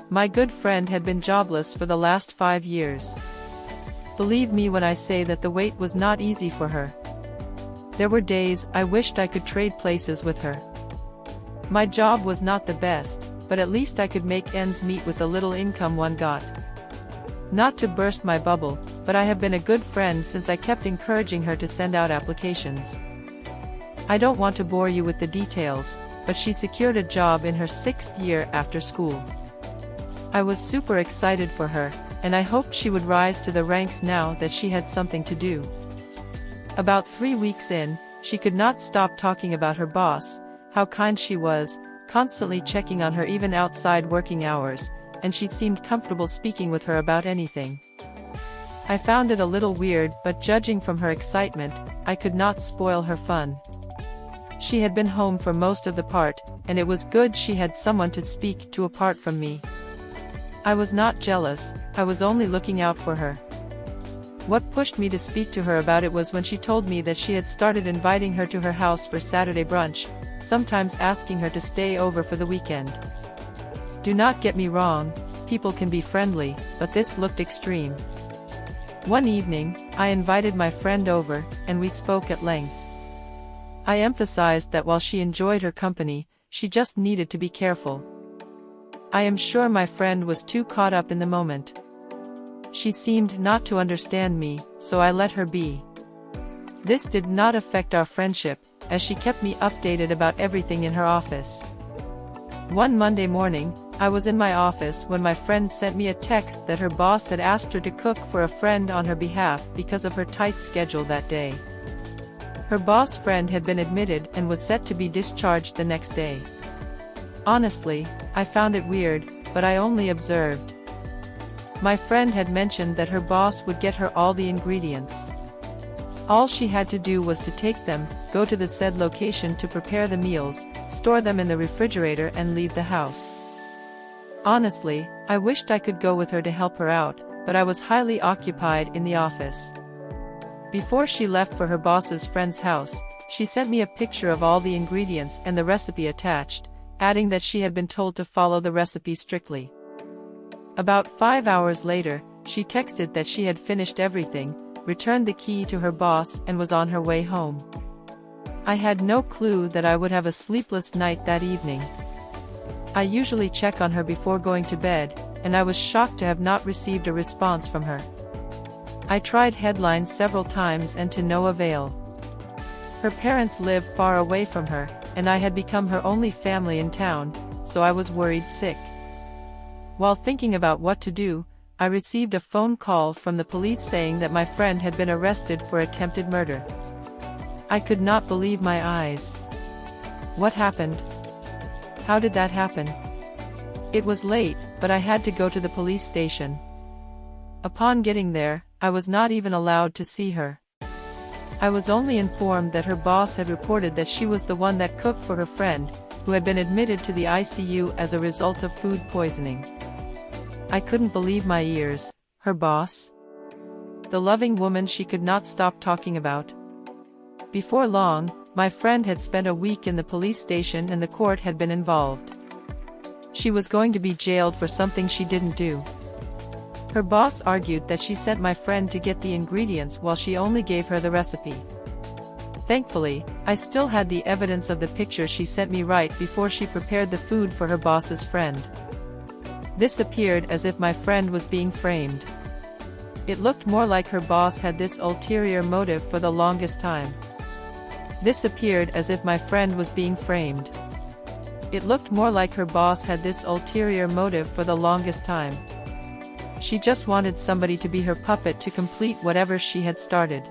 My good friend had been jobless for the last 5 years. Believe me when I say that the wait was not easy for her. There were days I wished I could trade places with her. My job was not the best, but at least I could make ends meet with the little income one got. Not to burst my bubble, but I have been a good friend since I kept encouraging her to send out applications. I don't want to bore you with the details, but she secured a job in her 6th year after school. I was super excited for her, and I hoped she would rise to the ranks now that she had something to do. About 3 weeks in, she could not stop talking about her boss, how kind she was, constantly checking on her even outside working hours, and she seemed comfortable speaking with her about anything. I found it a little weird, but judging from her excitement, I could not spoil her fun. She had been home for most of the part, and it was good she had someone to speak to apart from me. I was not jealous, I was only looking out for her. What pushed me to speak to her about it was when she told me that she had started inviting her to her house for Saturday brunch, sometimes asking her to stay over for the weekend. Do not get me wrong, people can be friendly, but this looked extreme. One evening, I invited my friend over, and we spoke at length. I emphasized that while she enjoyed her company, she just needed to be careful. I am sure my friend was too caught up in the moment. She seemed not to understand me, so I let her be. This did not affect our friendship, as she kept me updated about everything in her office. One Monday morning, I was in my office when my friend sent me a text that her boss had asked her to cook for a friend on her behalf because of her tight schedule that day. Her boss friend had been admitted and was set to be discharged the next day. Honestly, I found it weird, but I only observed. My friend had mentioned that her boss would get her all the ingredients. All she had to do was to take them, go to the said location to prepare the meals, store them in the refrigerator and leave the house. Honestly, I wished I could go with her to help her out, but I was highly occupied in the office. Before she left for her boss's friend's house, she sent me a picture of all the ingredients and the recipe attached, adding that she had been told to follow the recipe strictly. About 5 hours later, she texted that she had finished everything, returned the key to her boss and was on her way home. I had no clue that I would have a sleepless night that evening. I usually check on her before going to bed, and I was shocked to have not received a response from her. I tried Headlines several times and to no avail. Her parents live far away from her, and I had become her only family in town, so I was worried sick. While thinking about what to do, I received a phone call from the police saying that my friend had been arrested for attempted murder. I could not believe my eyes. What happened? How did that happen? It was late, but I had to go to the police station. Upon getting there, I was not even allowed to see her. I was only informed that her boss had reported that she was the one that cooked for her friend, who had been admitted to the ICU as a result of food poisoning. I couldn't believe my ears. Her boss? The loving woman she could not stop talking about. Before long, my friend had spent a week in the police station and the court had been involved. She was going to be jailed for something she didn't do. Her boss argued that she sent my friend to get the ingredients while she only gave her the recipe. Thankfully, I still had the evidence of the picture she sent me right before she prepared the food for her boss's friend. This appeared as if my friend was being framed. It looked more like her boss had this ulterior motive for the longest time. This appeared as if my friend was being framed. It looked more like her boss had this ulterior motive for the longest time. She just wanted somebody to be her puppet to complete whatever she had started.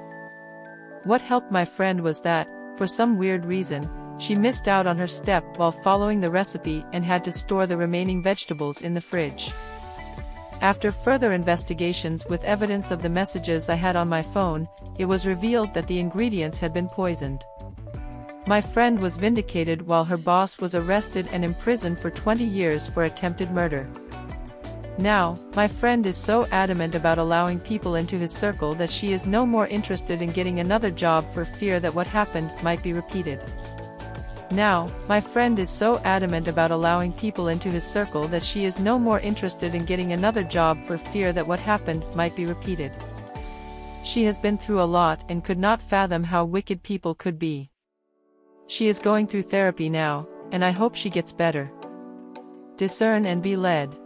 What helped my friend was that, for some weird reason, she missed out on her step while following the recipe and had to store the remaining vegetables in the fridge. After further investigations with evidence of the messages I had on my phone, it was revealed that the ingredients had been poisoned. My friend was vindicated while her boss was arrested and imprisoned for 20 years for attempted murder. Now, my friend is so adamant about allowing people into his circle that she is no more interested in getting another job for fear that what happened might be repeated. Now, my friend is so adamant about allowing people into his circle that she is no more interested in getting another job for fear that what happened might be repeated. She has been through a lot and could not fathom how wicked people could be. She is going through therapy now, and I hope she gets better. Discern and be led.